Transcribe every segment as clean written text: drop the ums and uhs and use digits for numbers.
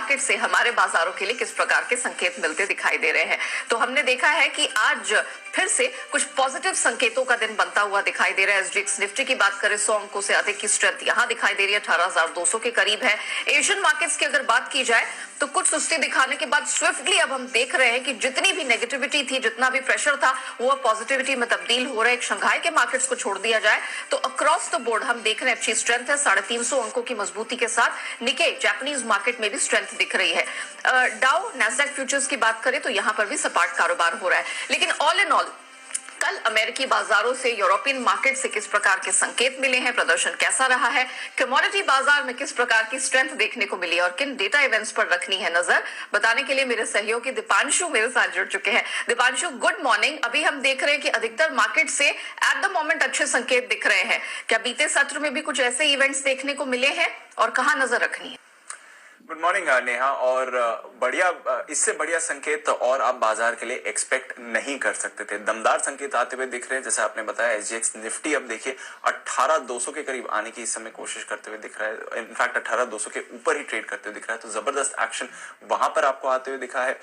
Market से हमारे बाजारों के लिए किस प्रकार के संकेत मिलते दिखाई दे रहे हैं। तो हमने देखा है कि आज फिर से कुछ पॉजिटिव संकेतों का दिन बनता हुआ दिखाई दे रहा है। एसजीएक्स निफ्टी की बात करें 100 अंकों से अधिक की स्ट्रेंथ यहां दिखाई दे रही है, 18,200 के करीब है। एशियन मार्केट्स की अगर बात की जाए तो कुछ सुस्ती दिखाने के बाद स्विफ्टली अब हम देख रहे हैं कि जितनी भी नेगेटिविटी थी, जितना भी प्रेशर था, वो पॉजिटिविटी में तब्दील हो रहा है। शंघाई के मार्केट्स को छोड़ दिया जाए तो अक्रॉस द बोर्ड हम देख रहे हैं अच्छी स्ट्रेंथ है। 350 अंकों की मजबूती के साथ निके जापानीज मार्केट में भी स्ट्रेंथ दिख रही है। डाउ नैस्डैक फ्यूचर्स की बात करें तो यहां पर भी सपाट कारोबार हो रहा है। लेकिन ऑल इन ऑल कल अमेरिकी बाजारों से यूरोपियन मार्केट से किस प्रकार के संकेत मिले हैं, प्रदर्शन कैसा रहा है, कमोडिटी बाजार में किस प्रकार की स्ट्रेंथ देखने को मिली और किन डेटा इवेंट्स पर रखनी है नजर, बताने के लिए मेरे सहयोगी दीपांशु मेरे साथ जुड़ चुके हैं। Deepanshu, good morning. अभी हम देख रहे हैं कि अधिकतर मार्केट से एट द मोमेंट अच्छे संकेत दिख रहे हैं। क्या बीते सत्र में भी कुछ ऐसे इवेंट्स देखने को मिले हैं और कहां नजर रखनी है? Good morning Neha. और बढ़िया, इससे बढ़िया संकेत और आप बाजार के लिए एक्सपेक्ट नहीं कर सकते थे। दमदार संकेत आते हुए दिख रहे हैं। जैसे आपने बताया, एसजीएक्स निफ्टी अब देखिए 18,200 के करीब आने की इस समय कोशिश करते हुए दिख रहा है। इनफैक्ट 18,200 के ऊपर ही ट्रेड करते हुए दिख रहा है, तो जबरदस्त एक्शन वहां पर आपको आते हुए दिखा है।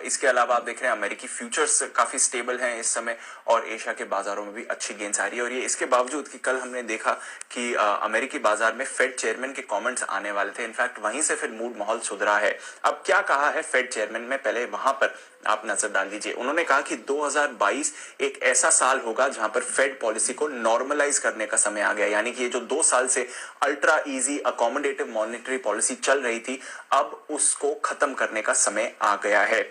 इसके अलावा आप देख रहे हैं अमेरिकी फ्यूचर्स काफी स्टेबल हैं इस समय और एशिया के बाजारों में भी अच्छी गेंस आ रही है। और ये इसके बावजूद कि कल हमने देखा कि अमेरिकी बाजार में फेड चेयरमैन के कमेंट्स आने वाले थे। इनफैक्ट वहीं से फिर मूड माहौल सुधरा है। अब क्या कहा है फेड चेयरमैन में, पहले वहां पर आप नजर डाल दीजिए। उन्होंने कहा कि 2022 एक ऐसा साल होगा जहां पर फेड पॉलिसी को नॉर्मलाइज करने का समय आ गया। यानी कि ये जो 2 साल से ultra easy accommodative monetary policy चल रही थी, अब उसको खत्म करने का समय आ गया है।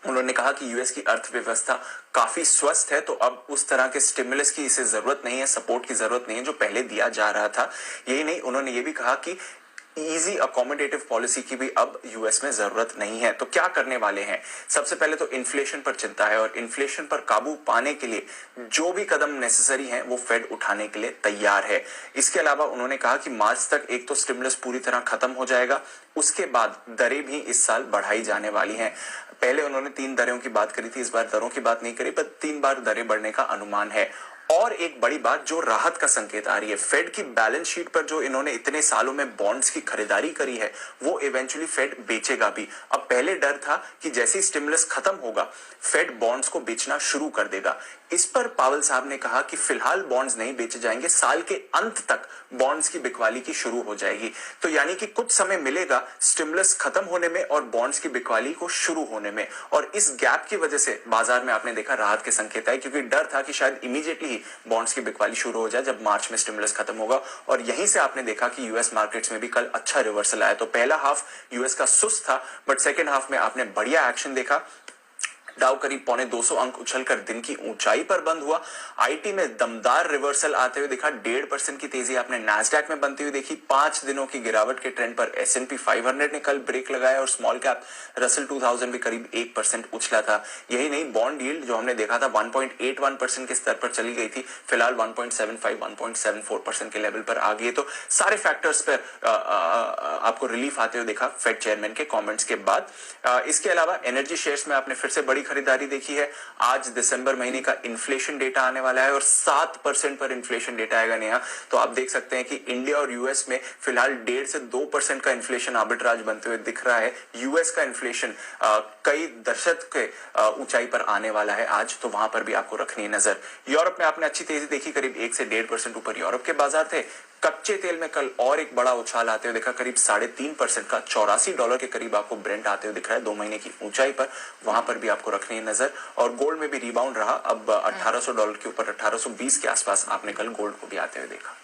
उन्होंने कहा कि यूएस की अर्थव्यवस्था काफी स्वस्थ है, तो अब उस तरह के स्टिमुलस की इसे जरूरत नहीं है, सपोर्ट की जरूरत नहीं है जो पहले दिया जा रहा था। यही नहीं, उन्होंने ये भी कहा कि इजी अकोमोडेटिव पॉलिसी की भी अब यूएस में जरूरत नहीं है। तो क्या करने वाले हैं? सबसे पहले तो इन्फ्लेशन पर चिंता है और इन्फ्लेशन पर काबू पाने के लिए जो भी कदम नेसेसरी हैं वो फेड उठाने के लिए तैयार है। इसके अलावा उन्होंने कहा कि मार्च तक एक तो स्टिमुलस पूरी तरह खत्म हो जाएगा, उसके बाद दरें भी इस साल बढ़ाई जाने वाली हैं। पहले उन्होंने 3 दरों की बात करी थी, इस बार दरों की बात नहीं करी, पर 3 बार दरें बढ़ने का अनुमान है। और एक बड़ी बात जो राहत का संकेत आ रही है, फेड की बैलेंस शीट पर जो इन्होंने इतने सालों में बॉन्ड्स की खरीदारी करी है वो इवेंचुअली फेड बेचेगा भी। अब पहले डर था कि जैसे ही स्टिमुलस खत्म होगा फेड बॉन्ड्स को बेचना शुरू कर देगा। इस पर पावेल साहब ने कहा कि फिलहाल बॉन्ड्स नहीं बेचे जाएंगे, साल के अंत तक बॉन्ड्स की बिकवाली की शुरू हो जाएगी। तो यानी कि कुछ समय मिलेगा स्टिमुलस खत्म होने में और बॉन्ड्स की बिकवाली को शुरू होने में। और इस गैप की वजह से बाजार में आपने देखा राहत के संकेत आए, क्योंकि डर था कि शायद इमीडिएटली बॉन्ड्स की बिकवाली शुरू हो जाए जब मार्च में स्टिमुलस खत्म होगा। और यहीं से आपने देखा कि यूएस मार्केट्स में भी कल अच्छा रिवर्सल आया। तो पहला हाफ यूएस का सुस्त था, बट सेकेंड हाफ में आपने बढ़िया एक्शन देखा। डाउ करीब 225 अंक उछलकर दिन की ऊंचाई पर बंद हुआ। आईटी में दमदार रिवर्सल आते हुए दिखा, 1.5% की तेजी आपने नैस्डैक में बनती हुई देखी। 5 दिनों की गिरावट के ट्रेंड पर S&P 500 ने कल ब्रेक लगाया और स्मॉल कैप रसल 2000 भी करीब 1% उछला था। यही नहीं, बॉन्ड यील्ड जो हमने देखा था 1.81% के स्तर पर चली गई थी, फिलहाल 1.75 1.74% के लेवल पर आ गई। तो सारे फैक्टर्स पर आपको रिलीफ आते हुए देखा फेड चेयरमैन के कमेंट्स के बाद। इसके अलावा एनर्जी शेयर्स में आपने फिर से बड़ी खरीदारी देखी है। आज दिसंबर महीने का इन्फ्लेशन डेटा आने वाला है और 7% पर इन्फ्लेशन डेटा आएगा नेहा। तो आप देख सकते हैं कि इंडिया और यूएस में फिलहाल 1.5 से 2% का इन्फ्लेशन आर्बिट्राज बनते हुए दिख रहा है। यूएस का इन्फ्लेशन कई दशक के ऊंचाई पर आने वाला है आज, तो वहां पर भी आपको रखनी है नजर। यूरोप में आपने अच्छी तेजी देखी, करीब 1 से 1.5% ऊपर यूरोप के बाजार थे। कच्चे तेल में कल और एक बड़ा उछाल आते हुए देखा, करीब 3.5% का $84 के करीब आपको ब्रेंट आते हुए दिख रहा है 2 महीने की ऊंचाई पर, वहां पर भी आपको रखनी है नजर। और गोल्ड में भी रिबाउंड रहा, अब $1800 के ऊपर 1820 के आसपास आपने कल गोल्ड को भी आते हुए देखा।